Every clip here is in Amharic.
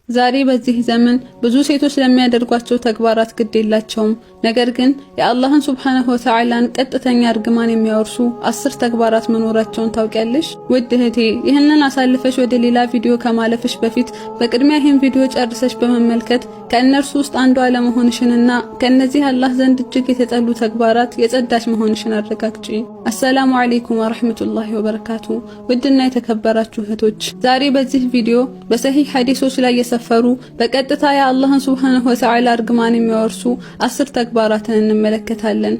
ዛሬ በዚህ ዘመን ብዙ ሴቶች ለሚያደርጓቸው ተግባራት ግድ የላቸውም። ነገር ግን የአላህን ሱብሓነሁ ወተዓላን ቀጥተኛ እርግማን የሚያወርሱ 10 ተግባራት መኖራቸውን ታውቂያለሽ? ውድ እህቴ ይህንን አሳልፈሽ ወደ ሌላ ቪዲዮ ከማለፍሽ በፊት በቅድሚያ ይህን ቪዲዮ ጨርሰሽ በመመልከት ከእነርሱ ውስጥ አንዷ ለመሆንሽንና ከነዚህ አላህ ዘንድ እጅግ የተጠሉ ተግባራት የጸዳሽ መሆንሽን አረጋግጪ። አሰላሙ አለይኩም ወራህመቱላሂ ወበረካቱ። ውድና የተከበራችሁ እህቶች ዛሬ በዚህ ቪዲዮ በሰሂህ ሐዲሶች ላይ የሰፈሩ በቀጥታ የአላህን ሱብሓነሁ ወተዓላ እርግማን የሚያወርሱ 10 ተግባራትን እንመለከታለን።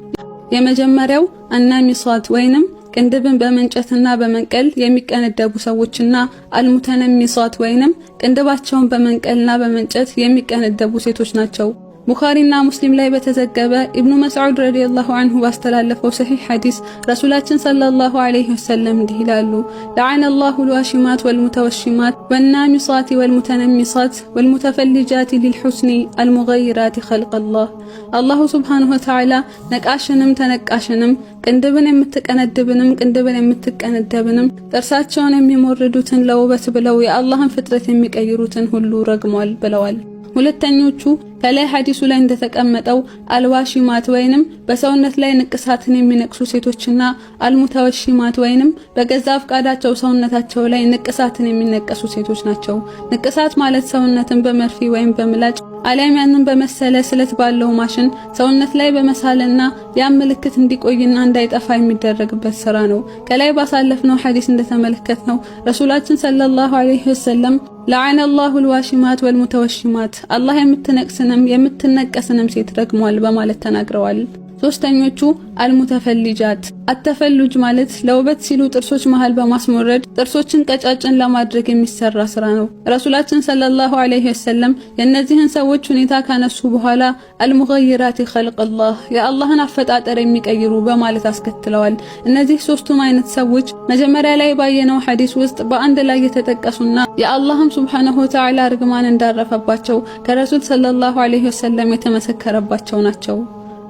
የመጀመሪያው አናሚሳት ወይንም ቅንድብን በመንጨትና በመንቀል የሚቀነደቡ ሰዎችና አልሙተነሚሳት ወይንም ቅንድባቸውን በመንቀልና በመንጨት የሚቀነደቡ ሴቶች ናቸው። ቡኻሪና ሙስሊም ላይ በተዘገበ ኢብኑ መስዑድ ረዲየላሁ ዐንሁ ባስተላለፈው ሰሂህ ሐዲስ ረሱላችን ሰለላሁ ዐለይሂ ወሰለም እንዲህ ይላሉ፣ ለዐነ አላሁ አልዋሺማት ወልሙተወሺማት ወናሚሳት ወልሙተነሚሳት ወልሙተፈልጃት ሊልሑስኒ አልሙገይራት ኸልቀላህ። አላሁ ሱብሓነሁ ወተዓላ ነቃሽንም ተነቃሽንም ቅንድብን የምትቀነድብንም ቅንድብን የምትቀነደብንም ጥርሳቸውን የሚሞርዱትን ለውበት ብለው የአላህን ፍጥረት የሚቀይሩትን ሁሉ ረግሟል ብለዋል። ሁለተኞቹ ከላይ ሐዲሱ ላይ እንደተቀመጠው አልዋሺማት ወይንም በሰውነት ላይ ንቅሳትን የሚነቅሱ ሴቶችና አልሙተወሺማት ወይንም በገዛ ፍቃዳቸው ሰውነታቸው ላይ ንቅሳትን የሚነቀሱ ሴቶች ናቸው። ንቅሳት ማለት ሰውነትን በመርፌ ወይም በምላጭ አሊያም ያንን በመሰለ ስለት ባለው ማሽን ሰውነት ላይ በመሳልና ያ ምልክት እንዲቆይና እንዳይጠፋ የሚደረግበት ስራ ነው። ከላይ ባሳለፍነው ሐዲስ እንደተመለከትነው ረሱላችን ሰለላሁ ዐለይሂ ወሰለም ለዐነ አላሁ አልዋሺማት ወልሙተወሺማት አላህ የምትነቅስንም የምትነቀስንም ሴት ረግሟል በማለት ተናግረዋል። ሶስተኞቹ አልሙተፈልጃት። አተፈልጅ ማለት ለውበት ሲሉ ጥርሶች መሃል በማስሞረድ ጥርሶችን ቀጫጭን ለማድረግ የሚሰራ ስራ ነው። ረሱላችን ሰለላሁ ዐለይሂ ወሰለም የእነዚህን ሰዎች ሁኔታ ካነሱ በኋላ አልሙገይራት ኸልቀላህ የአላህን አፈጣጠር የሚቀይሩ በማለት አስከትለዋል። እነዚህ ሶስቱም አይነት ሰዎች መጀመሪያ ላይ ባየነው ሐዲስ ውስጥ በአንድ ላይ የተጠቀሱና የአላህም ሱብሓነሁ ወተዓላ እርግማን እንዳረፈባቸው ከረሱል ሰለላሁ ዐለይሂ ወሰለም የተመሰከረባቸው ናቸው።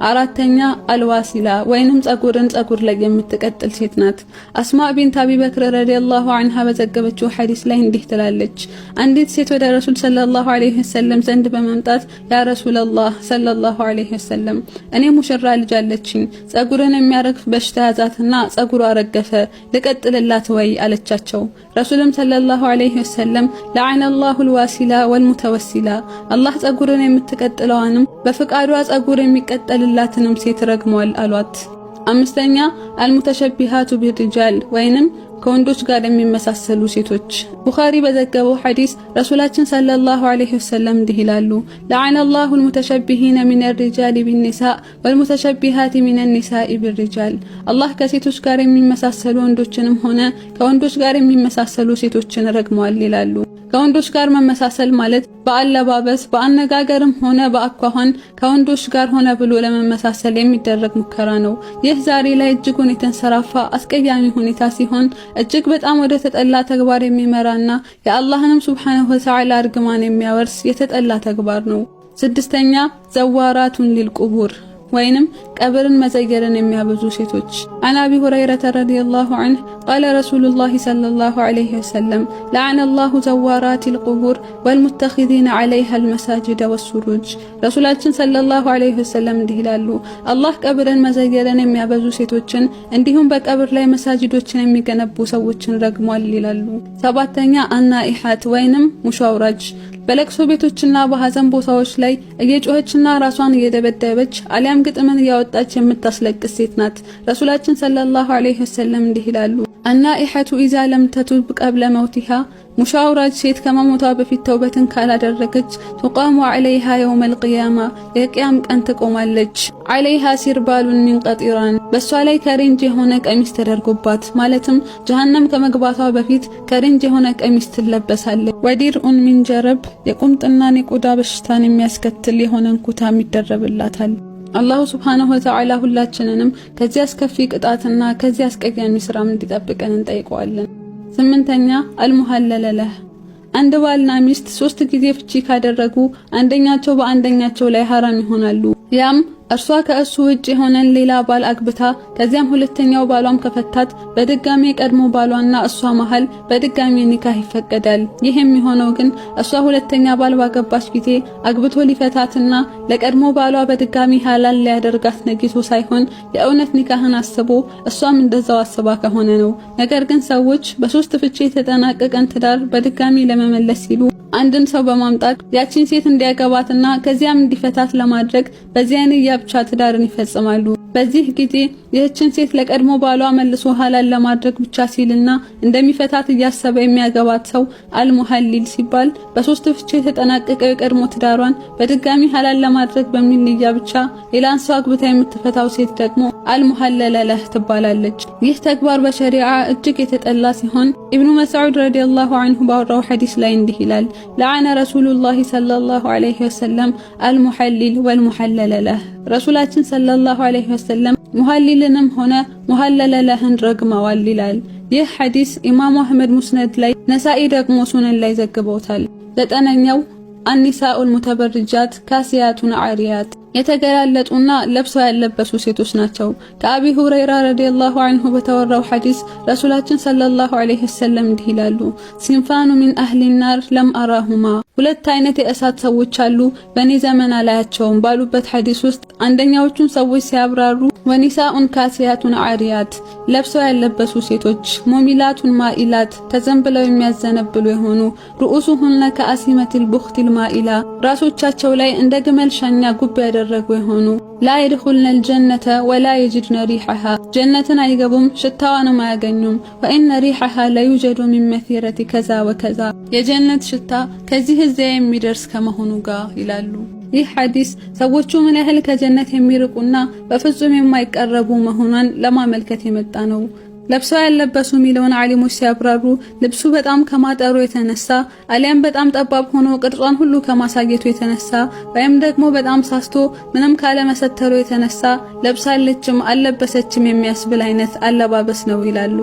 አራተኛ አልዋሲላ ወይንም ጸጉርን ጸጉር ላይ የምትቀጥል ሴት ናት። አስማ ቢንት አቢ በክር ረዲየላሁ ዐንሃ በዘገበችው ሐዲስ ላይ እንዲህ ትላለች፣ አንዲት ሴት ወደ ረሱል ሰለላሁ ዐለይሂ ወሰለም ዘንድ በመምጣት ያ ረሱላህ ሰለላሁ ዐለይሂ ወሰለም እኔ ሙሽራ ልጅ አለችኝ፣ ጸጉርን የሚያረግፍ በሽታ ያዛትና ጸጉሯ ረገፈ፣ ልቀጥልላት ወይ አለቻቸው። ረሱልም ሰለላሁ ዐለይሂ ወሰለም ለዐነ አላሁ አልዋሲላ ወልሙተወሲላ አላህ ጸጉርን የምትቀጥለዋንም በፍቃዷ ጸጉር የሚቀጥል ላትንም ሴት ረግሟል አሏት። አምስተኛ አልሙተሸቢሃቱ ቢርጃል ወይንም ከወንዶች ጋር የሚመሳሰሉ ሴቶች። ቡኻሪ በዘገበው ሐዲስ ረሱላችን ሰለላሁ ዐለይሂ ወሰለም እንዲህ ይላሉ፣ ለዐነ አላሁ አልሙተሸቢሂነ ሚነ ሪጃሊ ቢኒሳእ ወልሙተሸቢሃቲ ሚነ ኒሳኢ ቢርጃል አላህ ከሴቶች ጋር የሚመሳሰሉ ወንዶችንም ሆነ ከወንዶች ጋር የሚመሳሰሉ ሴቶችን ረግሟል ይላሉ። ከወንዶች ጋር መመሳሰል ማለት በአለባበስ በአነጋገርም ሆነ በአኳኋን ከወንዶች ጋር ሆነ ብሎ ለመመሳሰል የሚደረግ ሙከራ ነው። ይህ ዛሬ ላይ እጅጉን የተንሰራፋ አስቀያሚ ሁኔታ ሲሆን እጅግ በጣም ወደ ተጠላ ተግባር የሚመራና የአላህንም ሱብሓነሁ ወተዓላ እርግማን የሚያወርስ የተጠላ ተግባር ነው። ስድስተኛ ዘዋራቱን ሊልቁቡር ወይንም ቀብርን መዘየርን የሚያበዙ ሴቶች። አን አቢ ሁረይረተ ረዲየላሁ ዐንሁ ቃለ ረሱሉላሂ ሰለላሁ ዐለይሂ ወሰለም ለዐነ አላሁ ዘዋራቲል ቁቡር ወልሙተኺዚነ ዐለይሃ አልመሳጂደ ወሱሩጅ። ረሱላችን ሰለላሁ ዐለይሂ ወሰለም እንዲህ ይላሉ፣ አላህ ቀብርን መዘየርን የሚያበዙ ሴቶችን እንዲሁም በቀብር ላይ መሳጂዶችን የሚገነቡ ሰዎችን ረግሟል ይላሉ። ሰባተኛ አናኢሐት ወይንም ሙሻውራጅ በለቅሶ ቤቶችና በሐዘን ቦታዎች ላይ እየጮኸችና ራሷን እየደበደበች አሊያም ግጥምን እያወጣች የምታስለቅስ ሴት ናት። ረሱላችን ሰለላሁ ዐለይሂ ወሰለም እንዲህ ይላሉ፣ አናኢሐቱ ኢዛ ለም ተቱብ ቀብለ መውቲሃ ሙሻውራጅ ሴት ከመሞቷ በፊት ተውበትን ካላደረገች ቱቃሙ ዐለይሃ የውመል ቂያማ የቂያም ቀን ትቆማለች። ዐለይሃ ሲርባሉን ሚን ቀጢራን በሷ ላይ ከሬንጅ የሆነ ቀሚስ ተደርጎባት ማለትም ጀሃነም ከመግባቷ በፊት ከሬንጅ የሆነ ቀሚስ ትለበሳለች። ወዲርኡን ሚን ጀረብ የቁምጥናን የቆዳ በሽታን የሚያስከትል የሆነን ኩታም ይደረብላታል። አላሁ ሱብሓነሁ ወተዓላ ሁላችንንም ከዚህ አስከፊ ቅጣትና ከዚህ አስቀያሚ ስራም እንዲጠብቀን እንጠይቀዋለን። ስምንተኛ አልሙሐለለለህ አንድ ባልና ሚስት 3 ጊዜ ፍቺ ካደረጉ አንደኛቸው በአንደኛቸው ላይ ሐራም ይሆናሉ። ያም እርሷ ከእሱ ውጭ የሆነን ሌላ ባል አግብታ ከዚያም ሁለተኛው ባሏም ከፈታት በድጋሚ ቀድሞ ባሏና እሷ መሃል በድጋሚ ኒካህ ይፈቀዳል። ይህ የሚሆነው ግን እሷ ሁለተኛ ባል ባገባች ጊዜ አግብቶ ሊፈታትና ለቀድሞ ባሏ በድጋሚ ሐላል ሊያደርጋት ነግቶ ሳይሆን የእውነት ኒካህን አስቦ እሷም እንደዛው አስባ ከሆነ ነው። ነገር ግን ሰዎች በሶስት ፍቺ የተጠናቀቀን ትዳር በድጋሚ ለመመለስ ሲሉ አንድን ሰው በማምጣት ያቺን ሴት እንዲያገባትና ከዚያም እንዲፈታት ለማድረግ በዚያ ንያ ብቻ ትዳርን ይፈጽማሉ። በዚህ ጊዜ ይህችን ሴት ለቀድሞ ባሏ መልሶ ሐላል ለማድረግ ብቻ ሲልና እንደሚፈታት እያሰበ የሚያገባት ሰው አልሙሐሊል ሲባል፣ በሶስት ፍቺ የተጠናቀቀው የቀድሞ ትዳሯን በድጋሚ ሐላል ለማድረግ በሚል ንያ ብቻ ሌላን ሰው አግብታ የምትፈታው ሴት ደግሞ አልሙሐለለ ለህ ትባላለች። ይህ ተግባር በሸሪዓ እጅግ የተጠላ ሲሆን ኢብኑ መስዑድ ረዲየላሁ ዐንሁ ባወራው ሐዲስ ላይ እንዲህ ይላል፣ ለዐነ ረሱሉላሂ ሰለላሁ ዐለይሂ ወሰለም አልሙሐሊል ወልሙሐለለ ለህ። ረሱላችን ሰለላሁ ዐለይሂ ወሰለም ሙሐሊልንም ሆነ ሙሐለለ ለህን ረግመዋል ይላል። ይህ ሐዲስ ኢማሙ አህመድ ሙስነድ ላይ፣ ነሳኢ ደግሞ ሱነን ላይ ዘግበውታል። ዘጠነኛው አኒሳኡል ሙተበርጃት ካሲያቱን ዓሪያት የተገላለጡና ለብሰው ያለበሱ ሴቶች ናቸው። ከአቢ ሁረይራ ረዲየላሁ ዐንሁ በተወራው ሐዲስ ረሱላችን ሰለላሁ ዐለይሂ ወሰለም እንዲህ ይላሉ፣ ሲንፋኑ ሚን አህሊ ናር ለም አራሁማ፣ ሁለት አይነት የእሳት ሰዎች አሉ በኔ ዘመን አላያቸውም ባሉበት ሐዲስ ውስጥ አንደኛዎቹን ሰዎች ሲያብራሩ ወኒሳኡን ካሲያቱን ዓሪያት ለብሰው ያለበሱ ሴቶች፣ ሙሚላቱን ማኢላት ተዘንብለው የሚያዘነብሉ የሆኑ፣ ሩኡሱሁነ ከአሲመቲል ቡኽቲል ማኢላ ራሶቻቸው ላይ እንደ ግመል ሻኛ ጉብ ያደረጉ የሆኑ፣ ላ የድኹልነል ጀነተ ወላ የጅድነ ሪሐሃ ጀነትን አይገቡም ሽታዋንም አያገኙም፣ ወኢነ ሪሐሃ ለዩጀዱ ሚን መሲረቲ ከዛ ወከዛ የጀነት ሽታ ከዚህ እዚያ የሚደርስ ከመሆኑ ጋር ይላሉ። ይህ ሐዲስ ሰዎቹ ምን ያህል ከጀነት የሚርቁና በፍጹም የማይቀረቡ መሆኗን ለማመልከት የመጣ ነው። ለብሰው ያለበሱ ሚሊዮን ዓሊሞች ሲያብራሩ ልብሱ በጣም ከማጠሩ የተነሳ አሊያም በጣም ጠባብ ሆኖ ቅርጿን ሁሉ ከማሳየቱ የተነሳ ወይም ደግሞ በጣም ሳስቶ ምንም ካለመሰተሩ የተነሳ ለብሳለችም አልለበሰችም የሚያስብል አይነት አለባበስ ነው ይላሉ።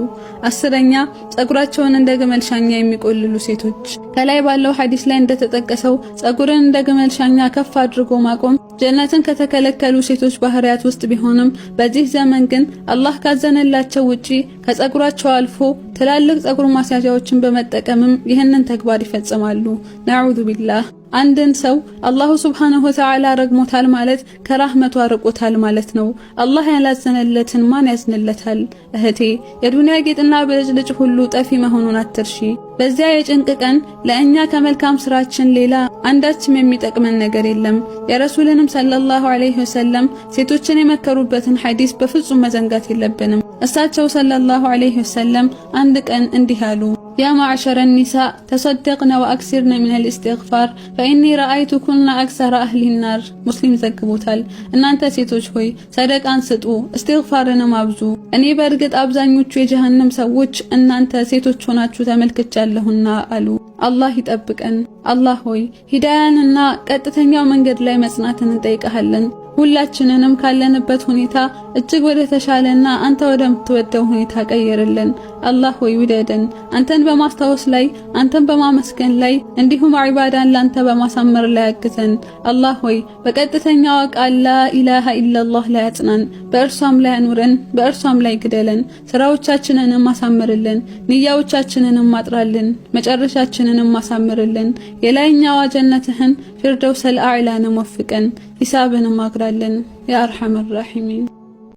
አስረኛ ጸጉራቸውን እንደ ግመል ሻኛ የሚቆልሉ ሴቶች። ከላይ ባለው ሐዲስ ላይ እንደተጠቀሰው ጸጉርን እንደ ግመል ሻኛ ከፍ አድርጎ ማቆም ጀነትን ከተከለከሉ ሴቶች ባህሪያት ውስጥ ቢሆንም በዚህ ዘመን ግን አላህ ካዘነላቸው ውጪ ከጸጉራቸው አልፎ ትላልቅ ጸጉር ማስያዣዎችን በመጠቀምም ይህንን ተግባር ይፈጽማሉ። ነዑዙ ቢላህ። አንድን ሰው አላሁ ሱብሓነሁ ወተዓላ ረግሞታል ማለት ከራህመቱ አርቆታል ማለት ነው። አላህ ያላዘነለትን ማን ያዝንለታል? እህቴ የዱንያ ጌጥና ብልጭልጭ ሁሉ ጠፊ መሆኑን አትርሺ። በዚያ የጭንቅ ቀን ለእኛ ከመልካም ስራችን ሌላ አንዳችም የሚጠቅመን ነገር የለም። የረሱልንም ሰለላሁ ዐለይሂ ወሰለም ሴቶችን የመከሩበትን ሐዲስ በፍጹም መዘንጋት የለብንም። እሳቸው ሰለላሁ ዐለይሂ ወሰለም አንድ ቀን እንዲህ አሉ፣ ያ ማዕሸረ ኒሳ ተሰደቅነ ወአክሲርነ ሚነል ኢስቲግፋር ፈኢኒ ረአይቱኩነ አክሰረ አህሊ ናር። ሙስሊም ዘግቦታል። እናንተ ሴቶች ሆይ ሰደቃን ስጡ፣ ኢስቲግፋርንም አብዙ፣ እኔ በእርግጥ አብዛኞቹ የጀሃነም ሰዎች እናንተ ሴቶች ሆናችሁ ተመልክቻለሁና አሉ። አላህ ይጠብቀን። አላህ ሆይ ሂዳያንና ቀጥተኛው መንገድ ላይ መጽናትን እንጠይቀሃለን። ሁላችንንም ካለንበት ሁኔታ እጅግ ወደ ተሻለና አንተ ወደምትወደው ሁኔታ ቀይርልን። አላህ ሆይ ውደደን። አንተን በማስታወስ ላይ፣ አንተን በማመስገን ላይ እንዲሁም ዒባዳን ላንተ በማሳመር ላይ አግዘን። አላህ ሆይ በቀጥተኛው ቃል ላ ኢላሃ ኢላላህ ላይ አጽናን፣ በእርሷም ላይ አኑረን፣ በእርሷም ላይ ግደለን። ስራዎቻችንንም አሳምርልን፣ ንያዎቻችንንም አጥራልን፣ መጨረሻችንንም አሳምርልን። የላይኛዋ ጀነትህን ፊርደውሰል አዕላን ወፍቀን፣ ሂሳብንም አግራለን ያ አርሐመር ራሒሚን።